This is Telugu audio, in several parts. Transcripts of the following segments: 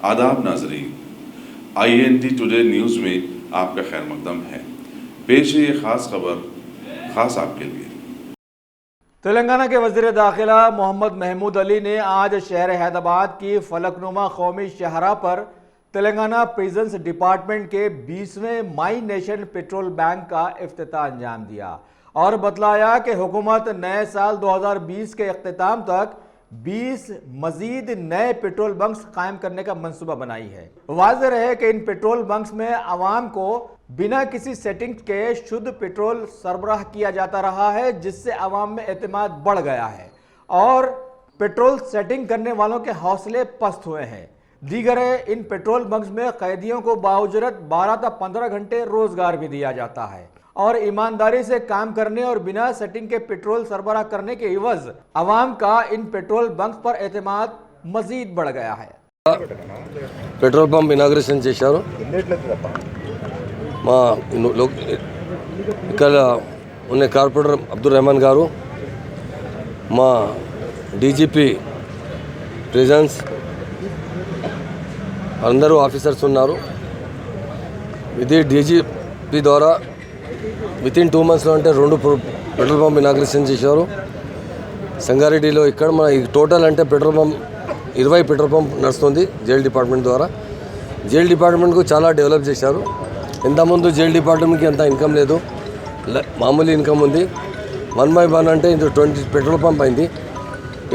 आदाब नाजरीन, INT टुडे न्यूज़ में आपका खैर मकदम है। पेश है ये ख़ास खबर ख़ास आपके लिए। तेलंगाना के वज़ीर दाखिला मोहम्मद महमूद अली ने आज शहर हैदराबाद की फलकनुमा कौमी शाहराह पर तेलंगाना प्रिजन्स डिपार्टमेंट के 20वें माई नेशन पेट्रोल बैंक का इफ्तिताह अंजाम दिया और बतलाया कि हुकूमत नए साल 2020 के अख्तिताम तक 20 मजीद नए पेट्रोल बंक्स कायम करने का मंसूबा बनाई है। वाज़ेह रहे कि इन पेट्रोल बंक्स में आवाम को बिना किसी सेटिंग के शुद्ध पेट्रोल सरबराह किया जाता रहा है, जिससे आवाम में एतमाद बढ़ गया है और पेट्रोल सेटिंग करने वालों के हौसले पस्त हुए हैं। दीगर इन पेट्रोल बंक्स में कैदियों को बाउजरत 12 से 15 घंटे रोजगार भी दिया जाता है और ईमानदारी से काम करने और बिना सेटिंग के पेट्रोल सरबराह करने के इवज अवाम का इन पेट्रोल बंक्स पर एतमाद मजीद बढ़ गया है। पेट्रोल पंप इनाग्रेशन చేశారు మా ఇక్కడ ఉన్న కార్పొరేటర్ అబ్దుల్ రెహమాన్ గారు, మా డీజీపీ ప్రిజన్స్ అందరూ ఆఫీసర్స్ ఉన్నారు. ఇది డీజీపీ ద్వారా వితిన్ 2 monthsలో అంటే 2 పెట్రోల్ పంప్ ఇనాగ్రేషన్ చేశారు సంగారెడ్డిలో. ఇక్కడ మన టోటల్ అంటే పెట్రోల్ పంప్ 20 పెట్రోల్ పంప్ నడుస్తుంది జైల్ డిపార్ట్మెంట్ ద్వారా. జైల్ డిపార్ట్మెంట్కు చాలా డెవలప్ చేశారు. ఇంతకుముందు జైల్ డిపార్ట్మెంట్కి అంత ఇన్కమ్ లేదు, మామూలు ఇన్కమ్ ఉంది. 1/1 అంటే ఇది 20 పెట్రోల్ పంప్ అయింది.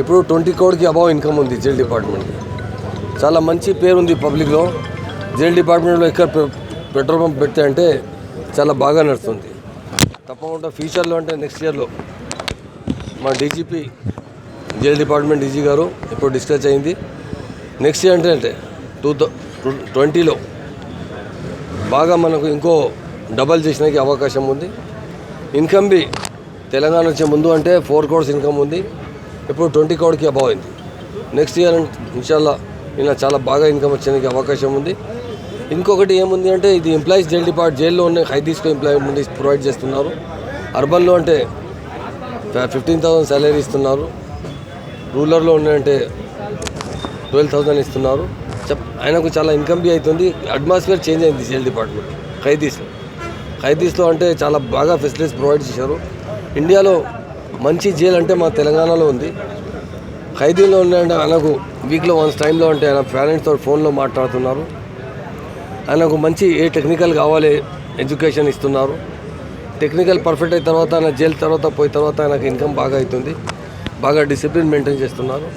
ఇప్పుడు 20 crore అబౌవ్ ఇన్కమ్ ఉంది జైల్ డిపార్ట్మెంట్కి. చాలా మంచి పేరు ఉంది పబ్లిక్లో. జైల్ డిపార్ట్మెంట్లో ఇక్కడ పెట్రోల్ పంప్ పెడితే అంటే చాలా బాగా నడుస్తుంది. తప్పకుండా ఫ్యూచర్లో అంటే నెక్స్ట్ ఇయర్లో మా డీజీపీ జైల్ డిపార్ట్మెంట్ డీజీ గారు ఇప్పుడు డిస్కస్ అయింది. నెక్స్ట్ ఇయర్ అంటే 2020లో బాగా మనకు ఇంకో డబల్ చేసినకి అవకాశం ఉంది. ఇన్కమ్ బి తెలంగాణ వచ్చే ముందు అంటే 4 crores ఇన్కమ్ ఉంది, ఇప్పుడు 20 crore అబౌవ్ అయింది. నెక్స్ట్ ఇయర్ ఇన్షాల్లా ఇలా చాలా బాగా ఇన్కమ్ వచ్చేందుకు అవకాశం ఉంది. ఇంకొకటి ఏముంది అంటే ఇది ఎంప్లాయీస్ జైల్లో ఉన్న ఖైదీస్కు ఎంప్లాయ్మెంట్ ప్రొవైడ్ చేస్తున్నారు. అర్బన్లో అంటే 15,000 శాలరీ ఇస్తున్నారు, రూరల్లో ఉన్నాయంటే 12,000 ఇస్తున్నారు. ఆయనకు చాలా ఇన్కమ్ బి అవుతుంది. అట్మాస్ఫియర్ చేంజ్ అయింది జైల్ డిపార్ట్మెంట్ ఖైదీస్లో అంటే చాలా బాగా ఫెసిలిటీస్ ప్రొవైడ్ చేశారు. ఇండియాలో మంచి జైల్ అంటే మా తెలంగాణలో ఉంది. ఖైదీలో ఉన్నాయంటే ఆయనకు వీక్లో 1 టైంలో అంటే ఆయన పేరెంట్స్తో ఫోన్లో మాట్లాడుతున్నారు. ఆయనకు మంచి ఏ టెక్నికల్ కావాలి ఎడ్యుకేషన్ ఇస్తున్నారు. టెక్నికల్ పర్ఫెక్ట్ అయిన తర్వాత ఆయన జైలు తర్వాత పోయిన తర్వాత ఆయనకు ఇన్కమ్ బాగా అవుతుంది. బాగా డిసిప్లిన్ మెయింటైన్ చేస్తున్నారు.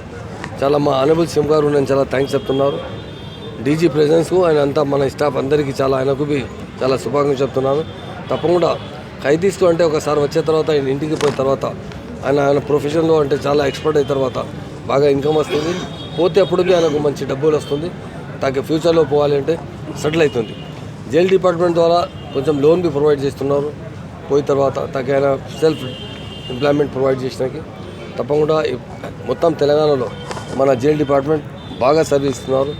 చాలా మా ఆనరబుల్ సీఎం గారు నేను చాలా థ్యాంక్స్ చెప్తున్నారు. డీజీ ప్రెసిడెన్స్కు ఆయన అంతా మన స్టాఫ్ అందరికీ చాలా ఆయనకు బి చాలా శుభాకాంక్షలు చెప్తున్నాను. తప్పకుండా ఖైదీస్కు అంటే ఒకసారి వచ్చే తర్వాత ఆయన ఇంటికి పోయిన తర్వాత ఆయన ప్రొఫెషన్లో అంటే చాలా ఎక్స్పర్ట్ అయిన తర్వాత బాగా ఇన్కమ్ వస్తుంది. పోతే అప్పుడు బి ఆయనకు మంచి డబ్బులు వస్తుంది. తాకి ఫ్యూచర్లో పోవాలి అంటే సెటిల్ అవుతుంది. జైల్ డిపార్ట్మెంట్ ద్వారా కొంచెం లోన్ బి ప్రొవైడ్ చేస్తున్నారు. పోయిన తర్వాత తాకి ఆయన సెల్ఫ్ ఎంప్లాయ్మెంట్ ప్రొవైడ్ చేసినాకి తప్పకుండా మొత్తం తెలంగాణలో మన జైల్ డిపార్ట్మెంట్ బాగా సర్వీస్ ఇస్తున్నారు.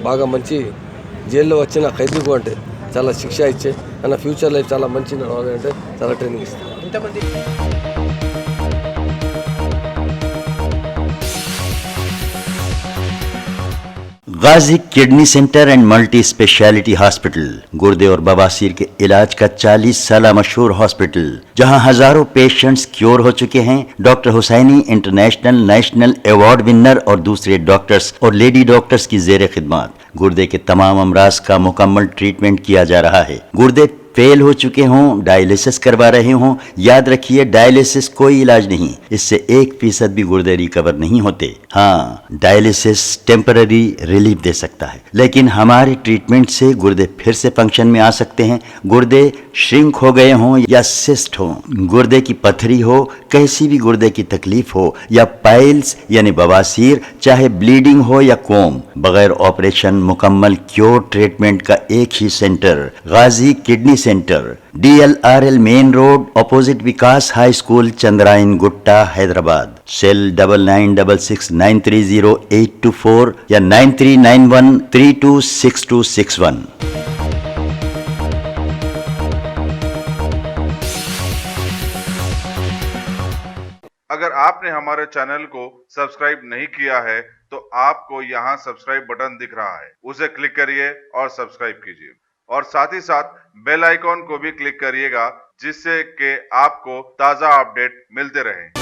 బాగా మంచి జైల్లో వచ్చిన ఖైదీకు అంటే చాలా శిక్ష ఇచ్చే ఆయన ఫ్యూచర్ లైఫ్ చాలా మంచి నడవాలి అంటే చాలా ట్రైనింగ్ ఇస్తారు. Ghazi kidney centre and multi speciality hospital गुर्दे और बवासीर के इलाज का 40 साल मशहूर हॉस्पिटल, जहां हजारों पेशेंट्स क्योर हो चुके हैं। Doctor Hussaini international national award winner और दूसरे डॉक्टर्स और लेडी डॉक्टर्स की जेर खिदमत गुर्दे के तमाम अमराज का मुकम्मल ट्रीटमेंट किया जा रहा है। गुर्दे फेल हो चुके हों, डायलिसिस करवा रहे हों, याद रखिए डायलिसिस कोई इलाज नहीं, इससे 1% भी गुर्दे रिकवर नहीं होते। हाँ, डायलिसिस टेम्पररी रिलीफ दे सकता है, लेकिन हमारे ट्रीटमेंट से गुर्दे फिर से फंक्शन में आ सकते हैं। गुर्दे श्रिंक हो गए हों या सिस्ट हो, गुर्दे की पथरी हो, कैसी भी गुर्दे की तकलीफ हो या पाइल्स यानी बवासीर, चाहे ब्लीडिंग हो या कोम, बगैर ऑपरेशन मुकम्मल क्योर ट्रीटमेंट का एक ही centre Ghazi kidney centre, DLRL main road opposite Vikas high school, Chandrayan Gutta, Hyderabad. Cell 9966930824 या 9391326261। अगर आप आपने हमारे चैनल को सब्सक्राइब नहीं किया है तो आपको यहाँ सब्सक्राइब बटन दिख रहा है, उसे क्लिक करिए और सब्सक्राइब कीजिए और साथ ही साथ बेल आइकॉन को भी क्लिक करिएगा जिससे कि आपको ताज़ा अपडेट मिलते रहे।